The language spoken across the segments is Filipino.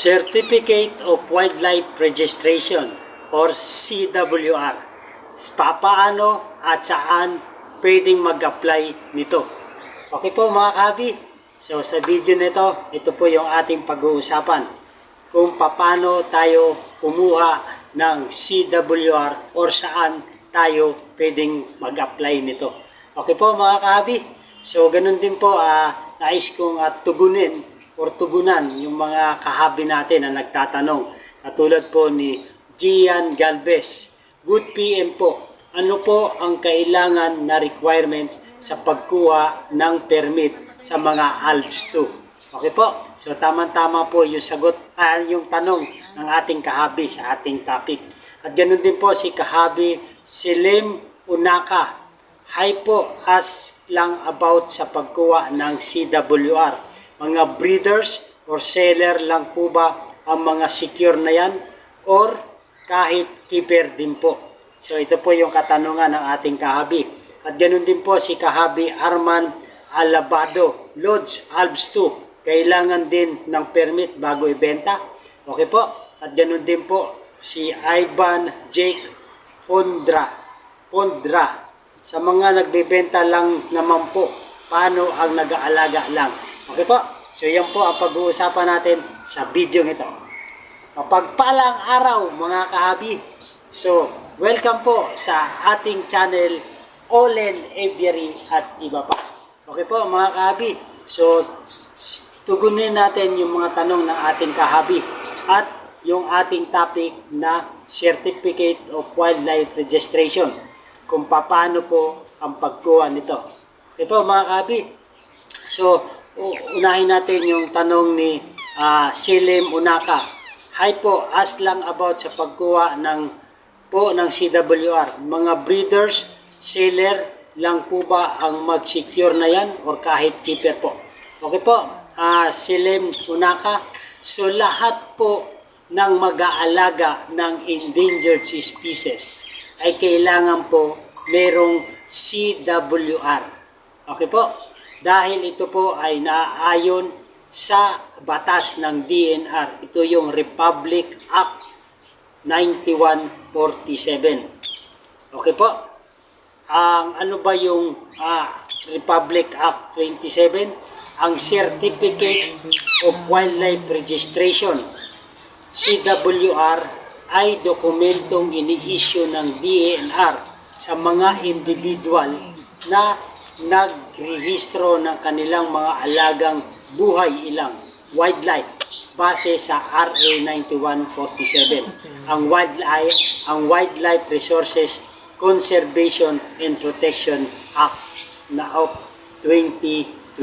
Certificate of Wildlife Registration or CWR. Papaano at saan pwedeng mag-apply nito? Okay po mga kahabi, so sa video nito, ito po yung ating pag-uusapan kung paano tayo kumuha ng CWR or saan tayo pwedeng mag-apply nito. Okay po mga kahabi, so ganun din po nais kong tugunin or tugunan yung mga kahabi natin na nagtatanong. Katulad po ni Gian Galvez. Good PM po. Ano po ang kailangan na requirement sa pagkuha ng permit sa mga ALPS 2? Okay po. So tama-tama po yung sagot, yung tanong ng ating kahabi sa ating topic. At ganoon din po si kahabi Selim Unaka. Hi po, ask lang about sa pagkuha ng CWR. Mga breeders or seller lang po ba ang mga secure na yan? Or kahit keeper din po? So ito po yung katanungan ng ating kahabi. At ganoon din po si kahabi Arman Alabado. Lodge ALPS 2. Kailangan din ng permit bago ibenta. Okay po. At ganoon din po si Ivan Jake Pondra. Sa mga nagbebenta lang naman po, paano ang nag-aalaga lang? Okay po, so yan po ang pag-uusapan natin sa video nito. Mapagpalang araw mga kahabi. So, welcome po sa ating channel, Olen Aviary at iba pa. Okay po mga kahabi. So, tugunin natin yung mga tanong ng ating kahabi at yung ating topic na Certificate of Wildlife Registration. Kung paano po ang pagkuha nito. Okay po mga kahabi. So, unahin natin yung tanong ni Selim Unaka. Hi po, ask lang about sa pagkuha ng CWR. Mga breeders, seller lang po ba ang mag-secure na yan or kahit keeper po? Okay po, Selim Unaka. So, lahat po ng mag-aalaga ng endangered species ay kailangan po merong CWR. Okay po? Dahil ito po ay naaayon sa batas ng DNR. Ito yung Republic Act 9147. Okay po? Ano ba yung Republic Act 27? Ang Certificate of Wildlife Registration, CWR, ay dokumentong ini-issue ng DNR sa mga individual na nagrehistro ng kanilang mga alagang buhay ilang wildlife base sa RA 9147, ang Wildlife Resources Conservation and Protection Act na of 2021.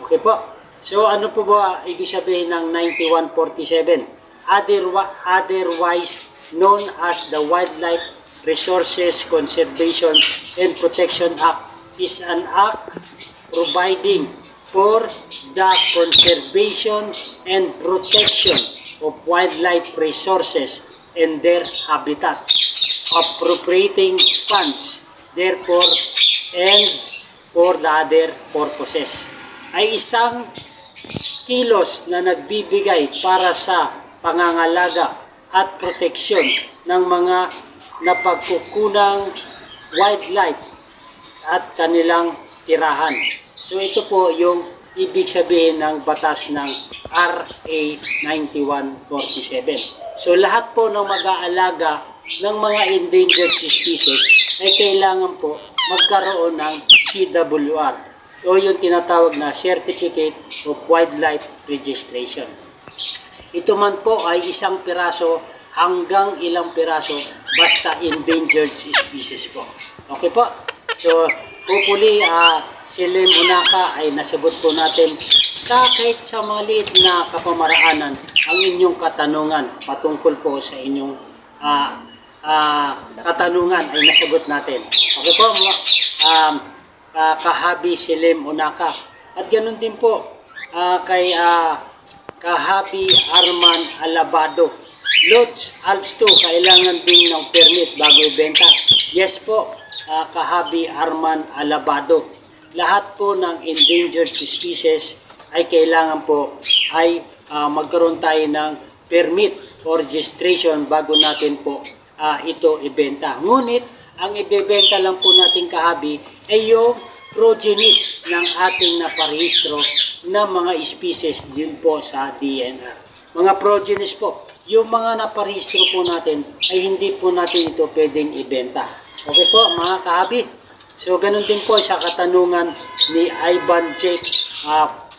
Okay po? So ano po ba ibig sabihin ng 9147? Otherwise known as the Wildlife Resources Conservation and Protection Act, is an act providing for the conservation and protection of wildlife resources and their habitat, appropriating funds therefore and for the other purposes. Ay isang kilos na nagbibigay para sa pangangalaga at proteksyon ng mga napagkukunang wildlife at kanilang tirahan. So ito po yung ibig sabihin ng batas ng RA 9147. So lahat po ng mag-aalaga ng mga endangered species ay kailangan po magkaroon ng CWR o yung tinatawag na Certificate of Wildlife Registration. Ito man po ay isang piraso hanggang ilang piraso basta endangered species po. Okay po? So, hopefully, Selim Unaka ay nasagot po natin sa kahit sa mga liit na kapamaraanan ang inyong katanungan patungkol po sa inyong katanungan ay nasagot natin. Okay po, kahabi Selim Unaka. At ganun din po kay kahabi Arman Alabado. Lodge ALPS 2, kailangan din ng permit bago ibenta. Yes po, kahabi Arman Alabado. Lahat po ng endangered species ay kailangan po ay magkaroon tayo ng permit or registration bago natin po ito ibenta. Ngunit, ang ibebenta lang po natin kahabi ay yung progenies ng ating naparehistro na mga species din po sa DNR. Mga progenies po, yung mga naparehistro po natin ay hindi po natin ito pwedeng ibenta. Okay po mga kahabi? So ganun din po sa katanungan ni Ivan Jake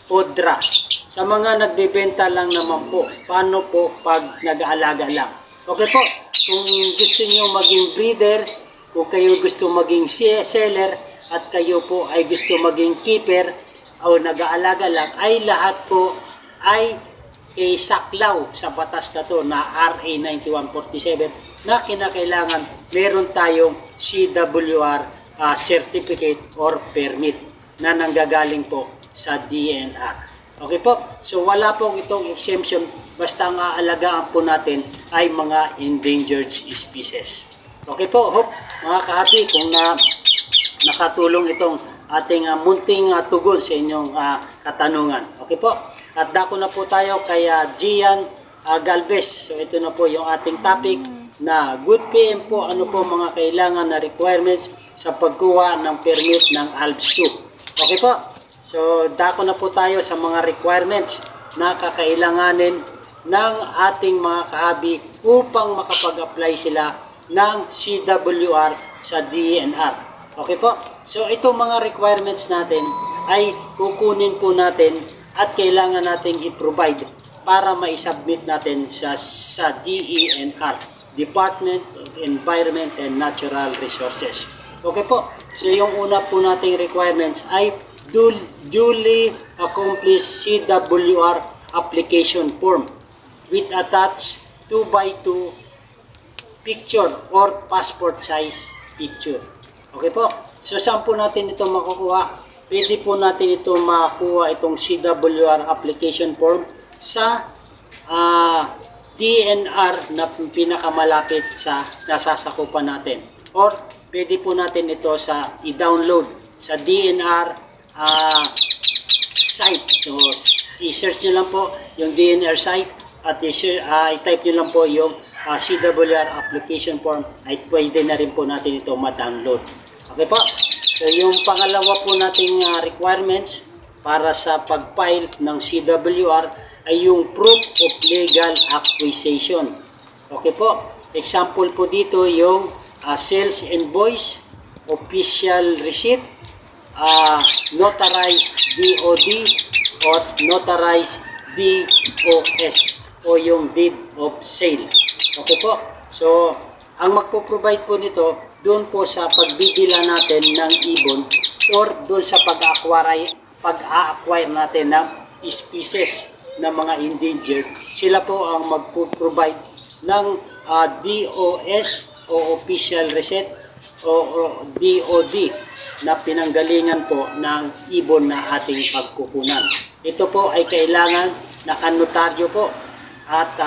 Podra. Sa mga nagbebenta lang naman po, paano po pag nag-aalaga lang? Okay po, kung gusto niyo maging breeder, kung kayo gusto maging seller, at kayo po ay gusto maging keeper o nag-aalaga lang, ay lahat po ay kay saklaw sa batas na to na RA 9147 na kinakailangan meron tayong CWR certificate or permit na nanggagaling po sa DNR. Okay po? So wala pong itong exemption basta ang aalagaan po natin ay mga endangered species. Okay po? Hope mga kahabi kung nakatulong itong ating munting tugon sa inyong katanungan. Okay po? At dako na po tayo kay Gian Galvez. So ito na po yung ating topic na good PM po, ano po mga kailangan na requirements sa pagkuha ng permit ng ALPS 2. Okay po? So dako na po tayo sa mga requirements na kakailanganin ng ating mga kahabi upang makapag-apply sila ng CWR sa DNR. Okay po? So itong mga requirements natin ay kukunin po natin at kailangan nating i-provide para ma-submit natin sa DENR, Department of Environment and Natural Resources. Okay po? So yung una po nating requirements ay duly accomplished CWR application form with attached 2x2 picture or passport size picture. Okay po? So saan po natin ito makukuha? Pwede po natin ito makuha itong CWR application form sa DNR na pinakamalapit sa nasasakupan natin. Or pwede po natin ito sa i-download sa DNR site. So i-search nyo lang po yung DNR site at i-type nyo lang po yung CWR application form ay pwede na rin po natin ito ma-download. Okay po? So yung pangalawa po nating requirements para sa pag-file ng CWR ay yung proof of legal acquisition. Okay po? Example po dito yung sales invoice, official receipt, notarized DOD or notarized DOS o yung deed of sale. Okay po? So, ang magpo-provide po nito doon po sa pagbibila natin ng ibon or doon sa pag-a-acquire natin ng species na mga endangered, sila po ang magpo-provide ng DOS o official receipt o DOD na pinanggalingan po ng ibon na ating pagkukunan. Ito po ay kailangan nakanotaryo po at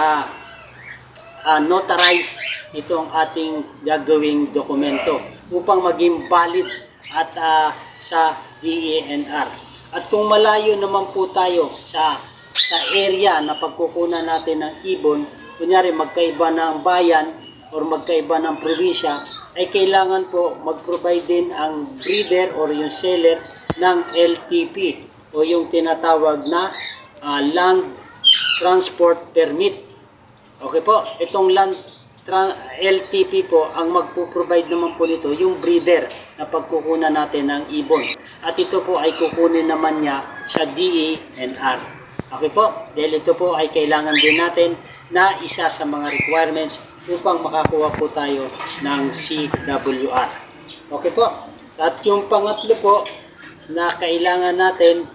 notarize itong ating gagawing dokumento upang maging valid at sa DENR. At kung malayo naman po tayo sa area na pagkukunan natin ng ibon, kunyari magkaiba ng bayan or magkaiba ng probinsya, ay kailangan po mag-provide din ang breeder or yung seller ng LTP o yung tinatawag na Land Transport Permit. Okay po, itong LTP po, ang magpo-provide naman po nito yung breeder na pagkukunan natin ng ibon. At ito po ay kukunin naman niya sa DENR. Okay po, dahil ito po ay kailangan din natin na isa sa mga requirements upang makakuha po tayo ng CWR. Okay po, at yung pangatlo po na kailangan natin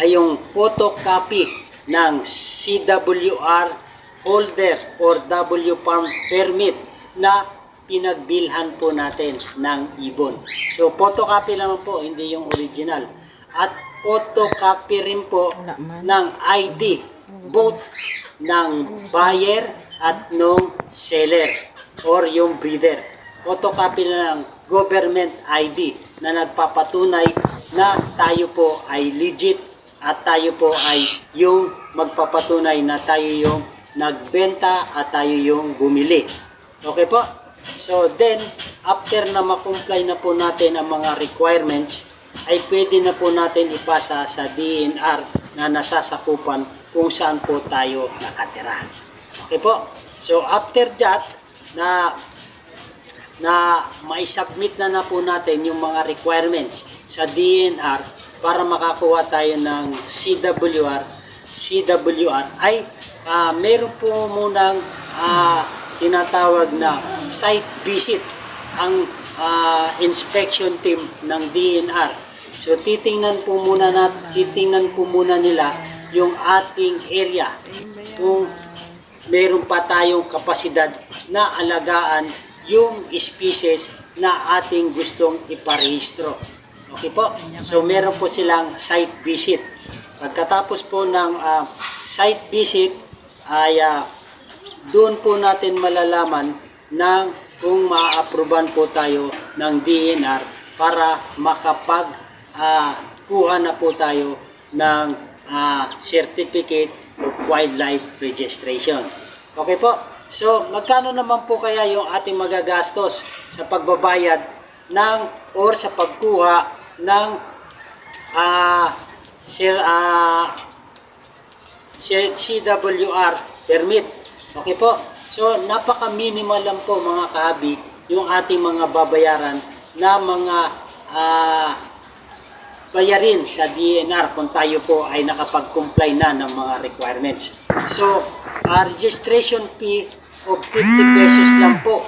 ay yung photocopy ng CWR holder or W-Farm permit na pinagbilhan po natin ng ibon. So, photocopy lang po, hindi yung original. At photocopy rin po ng ID, both ng buyer at ng seller or yung breeder. Photocopy lang ng government ID na nagpapatunay na tayo po ay legit at tayo po ay yung magpapatunay na tayo yung nagbenta at tayo yung bumili. Okay po? So then, after na makomply na po natin ang mga requirements, ay pwede na po natin ipasa sa DNR na nasasakupan kung saan po tayo nakatira. Okay po? So after that, na maisubmit na po natin yung mga requirements sa DNR para makakuha tayo ng CWR ay meron po munang tinatawag na site visit ang inspection team ng DNR. So titingnan po muna nila yung ating area kung meron pa tayong kapasidad na alagaan yung species na ating gustong iparehistro. Okay po? So meron po silang site visit. Pagkatapos po ng site visit ay doon po natin malalaman ng kung ma-approvean po tayo ng DNR para kuha na po tayo ng Certificate of Wildlife Registration. Okay po? So, magkano naman po kaya yung ating magagastos sa pagbabayad sa pagkuha ng CWR permit? Okay po? So, napaka-minimal lang po mga kahabi yung ating mga babayaran na mga bayarin sa DNR kung tayo po ay nakapag-comply na ng mga requirements. So, registration fee of 50 pesos lang po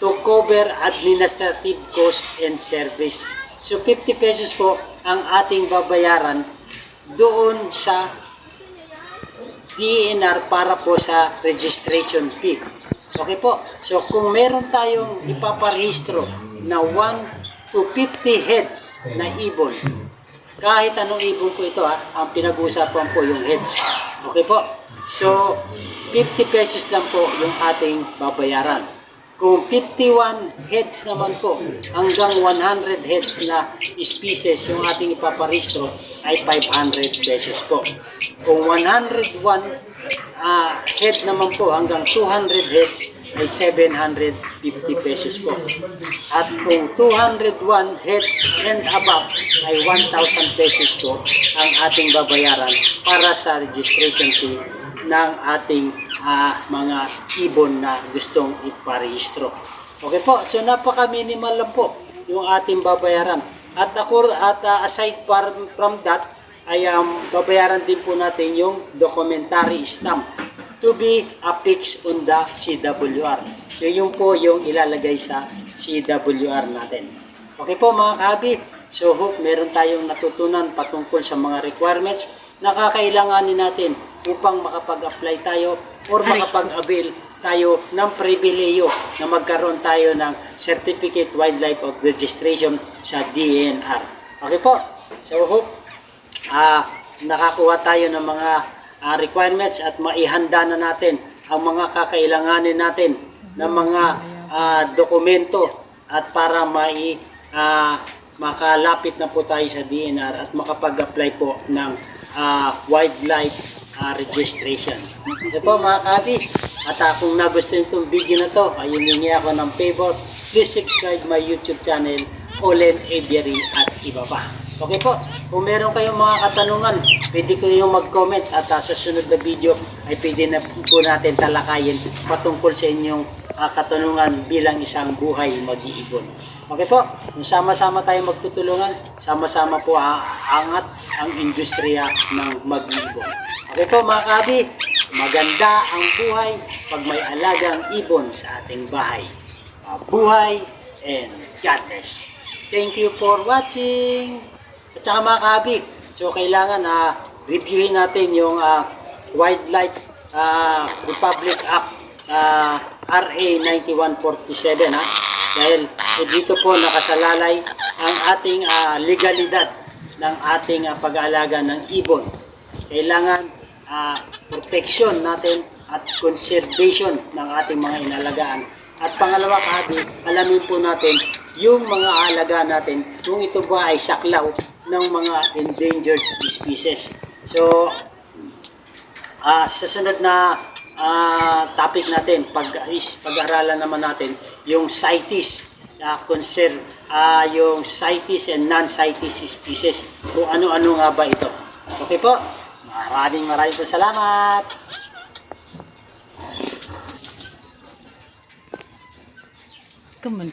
to cover administrative cost and service. So, 50 pesos po ang ating babayaran doon sa DNR para po sa registration fee. Okay po? So, kung meron tayong ipaparehistro na 1 to 50 heads na ibon, kahit anong ibon po ito ang pinag-uusapan po yung heads. Okay po? So, 50 pesos lang po yung ating babayaran. Kung 51 heads naman po, hanggang 100 heads na species yung ating ipaparehistro ay 500 pesos po. Kung 101 head naman po hanggang 200 heads ay 750 pesos po. At kung 201 heads and above ay 1,000 pesos po ang ating babayaran para sa registration fee ng ating mga ibon na gustong iparehistro. Okay po, so napaka-minimal lang po yung ating babayaran. At aside from that, ay babayaran din po natin yung documentary stamp to be affixed on the CWR. So yun po yung ilalagay sa CWR natin. Okay po mga kahabi, so hope meron tayong natutunan patungkol sa mga requirements na kakailanganin natin upang makapag-apply tayo or makapag-avail tayo ng pribileyo na magkaroon tayo ng Certificate Wildlife of Registration sa DNR. Okay po, so hope nakakuha tayo ng mga requirements at maihanda na natin ang mga kakailanganin natin ng mga dokumento at para makalapit na po tayo sa DNR at makapag-apply po ng wildlife registration. Ito po mga kahabi, at kung nagustuhan itong video na to, ay humingi ako ng favor, please subscribe my YouTube channel, Olen Aviary at iba pa. Okay po, kung meron kayong mga katanungan, pwede kayong mag-comment at sa susunod na video ay pwede na po natin talakayin patungkol sa inyong katanungan bilang isang buhay mag-iibon. Okay po, kung sama-sama tayo magtutulungan, sama-sama po aangat ang industriya ng mag-iibon. Okay po mga kahabi, maganda ang buhay pag may alagang ibon sa ating bahay. Buhay and God bless. Thank you for watching. At saka mga kahabi, so kailangan reviewin natin yung Wildlife Republic Act RA 9147 dahil dito po nakasalalay ang ating legalidad ng ating pag-aalaga ng ibon. Kailangan protection natin at conservation ng ating mga inalagaan. At pangalawa kahabi, alamin po natin yung mga alaga natin kung ito ba ay saklaw ng mga endangered species. So, sa sunod na topic natin, pag-aralan naman natin yung CITES, yung CITES and non-CITES species, kung ano-ano nga ba ito. Okay po, maraming po salamat. Come on.